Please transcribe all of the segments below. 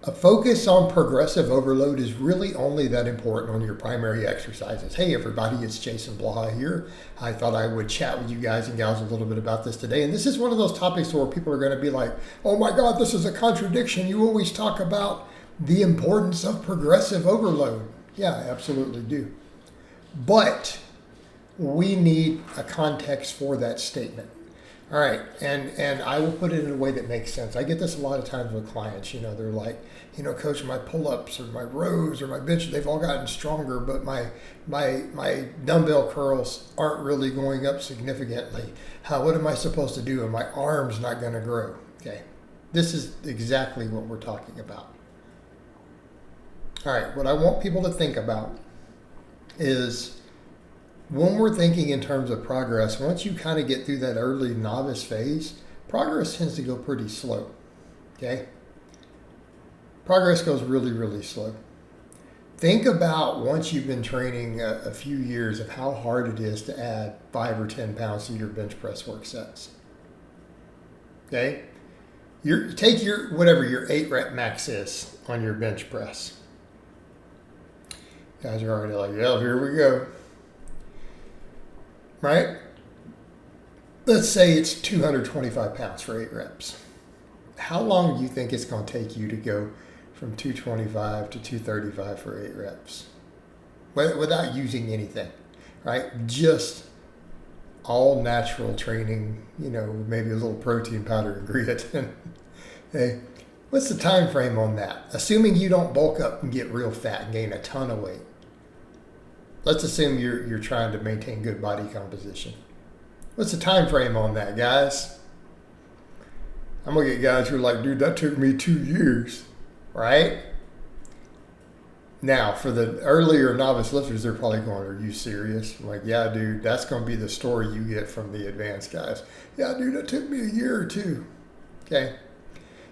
A focus on progressive overload is really only that important on your primary exercises. Hey everybody, it's Jason Blaha here. I thought I would chat with you guys and gals a little bit about this today. And this is one of those topics where people are going to be like, oh my God, this is a contradiction. You always talk about the importance of progressive overload. Yeah, I absolutely do. But we need a context for that statement. All right, and I will put it in a way that makes sense. I get this a lot of times with clients. They're like, coach, my pull-ups or my rows or my bench, they've all gotten stronger, but my dumbbell curls aren't really going up significantly. What am I supposed to do? And my arm's not going to grow. Okay, this is exactly what we're talking about. All right, what I want people to think about is, when we're thinking in terms of progress, once you kind of get through that early novice phase, progress tends to go pretty slow, okay? Progress goes really, really slow. Think about once you've been training a few years of how hard it is to add 5 or 10 pounds to your bench press work sets, okay? Take your 8 rep max is on your bench press. Guys are already like, yeah, here we go. Right? Let's say it's 225 pounds for 8 reps. How long do you think it's going to take you to go from 225 to 235 for 8 reps? Without using anything, right? Just all natural training, maybe a little protein powder and creatine. Hey, what's the time frame on that? Assuming you don't bulk up and get real fat and gain a ton of weight. Let's assume you're trying to maintain good body composition. What's the time frame on that, guys? I'm going to get guys who are like, dude, that took me 2 years, right? Now, for the earlier novice lifters, they're probably going, are you serious? I'm like, yeah, dude, that's going to be the story you get from the advanced guys. Yeah, dude, it took me a year or two. Okay.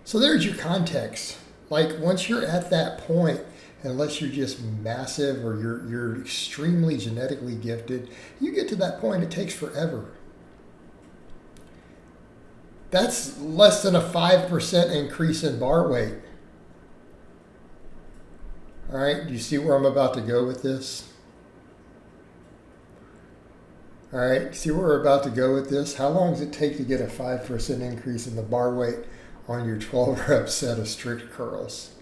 So there's your context. Like, once you're at that point, unless you're just massive or you're extremely genetically gifted, you get to that point, it takes forever. That's less than a 5% increase in bar weight. All right, do you see where I'm about to go with this? All right, see where we're about to go with this? How long does it take to get a 5% increase in the bar weight on your 12 rep set of strict curls?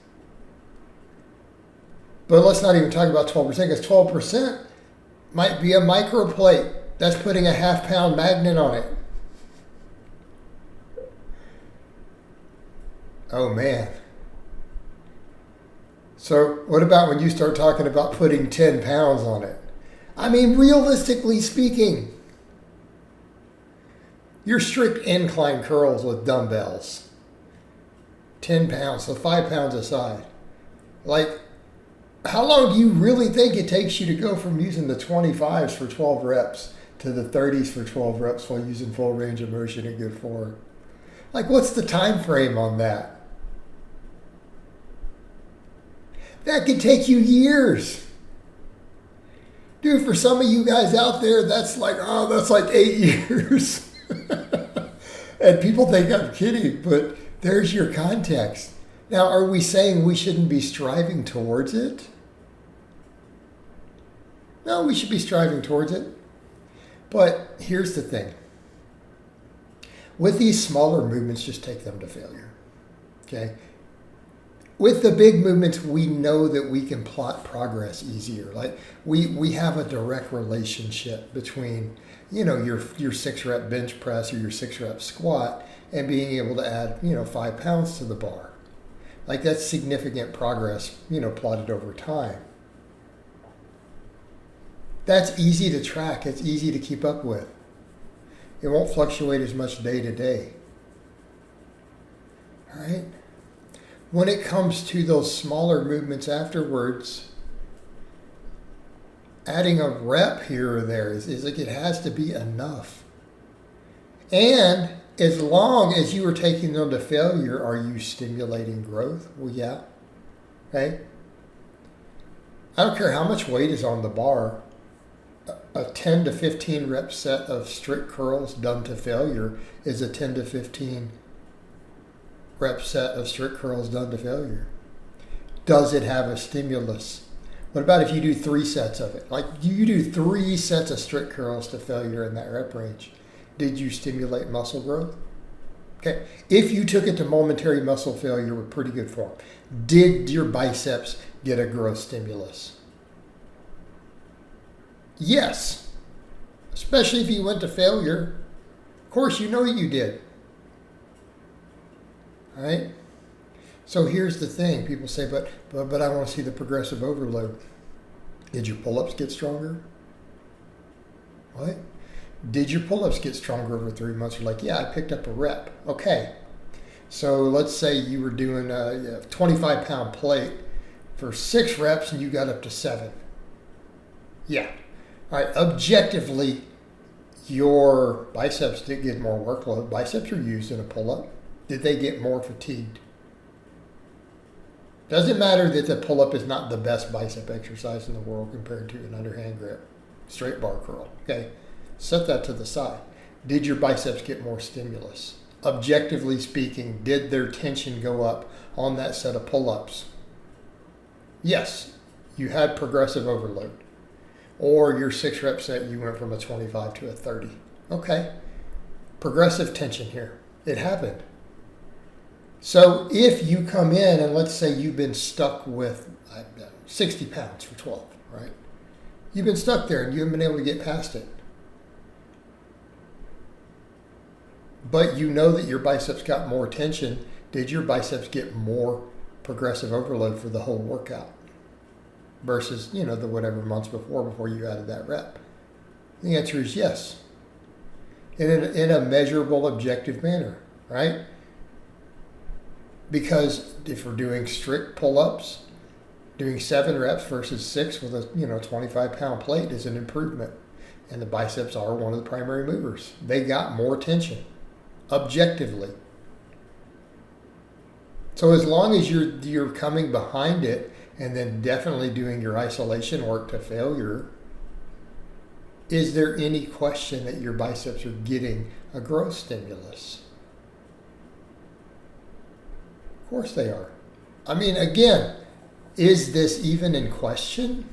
But let's not even talk about 12%, because 12% might be a microplate. That's putting a half-pound magnet on it. Oh, man. So what about when you start talking about putting 10 pounds on it? I mean, realistically speaking, your strict incline curls with dumbbells, 10 pounds, so 5 pounds a side. Like, how long do you really think it takes you to go from using the 25s for 12 reps to the 30s for 12 reps while using full range of motion at good form? Like, what's the time frame on that? That could take you years. Dude, for some of you guys out there, that's like 8 years. And people think I'm kidding, but there's your context. Now, are we saying we shouldn't be striving towards it? No, we should be striving towards it. But here's the thing. With these smaller movements, just take them to failure. Okay? With the big movements, we know that we can plot progress easier. Like we have a direct relationship between, your 6 rep bench press or your 6 rep squat and being able to add, 5 pounds to the bar. Like, that's significant progress, plotted over time. That's easy to track. It's easy to keep up with. It won't fluctuate as much day to day. All right? When it comes to those smaller movements afterwards, adding a rep here or there is like, it has to be enough. And as long as you are taking them to failure, are you stimulating growth? Well, yeah. Okay? I don't care how much weight is on the bar. A 10 to 15 rep set of strict curls done to failure is a 10 to 15 rep set of strict curls done to failure. Does it have a stimulus? What about if you do 3 sets of it? Like you do 3 sets of strict curls to failure in that rep range. Did you stimulate muscle growth? Okay. If you took it to momentary muscle failure with pretty good form, did your biceps get a growth stimulus? Yes. Especially if you went to failure. Of course, you know you did. All right? So here's the thing. People say, but I want to see the progressive overload. Did your pull-ups get stronger? What? Did your pull-ups get stronger over 3 months? You're like, yeah, I picked up a rep. Okay. So let's say you were doing a 25-pound plate for 6 reps and you got up to 7. Yeah. All right. Objectively, your biceps did get more workload. Biceps are used in a pull-up. Did they get more fatigued? Doesn't matter that the pull-up is not the best bicep exercise in the world compared to an underhand grip, straight bar curl. Okay, set that to the side. Did your biceps get more stimulus? Objectively speaking, did their tension go up on that set of pull-ups? Yes, you had progressive overload. Or your 6 rep set, you went from a 25 to a 30. Okay, progressive tension here. It happened. So if you come in and let's say you've been stuck with 60 pounds for 12, right? You've been stuck there and you haven't been able to get past it. But you know that your biceps got more tension. Did your biceps get more progressive overload for the whole workout? Versus, the whatever months before you added that rep? The answer is yes. In a measurable, objective manner, right? Because if we're doing strict pull-ups, doing 7 reps versus 6 with a 25-pound plate is an improvement. And the biceps are one of the primary movers. They got more tension, objectively. So as long as you're coming behind it and then definitely doing your isolation work to failure, is there any question that your biceps are getting a growth stimulus? Of course they are. I mean, again, is this even in question?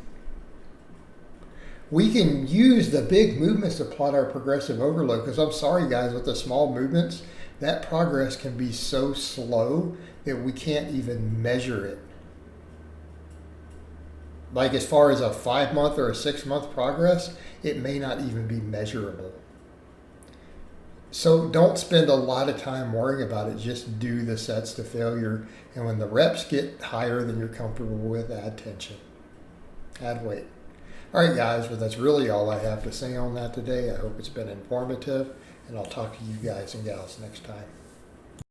We can use the big movements to plot our progressive overload because I'm sorry, guys, with the small movements, that progress can be so slow that we can't even measure it. Like as far as a 5-month or a 6-month progress, it may not even be measurable. So don't spend a lot of time worrying about it. Just do the sets to failure. And when the reps get higher than you're comfortable with, add tension. Add weight. All right, guys. Well, that's really all I have to say on that today. I hope it's been informative. And I'll talk to you guys and gals next time.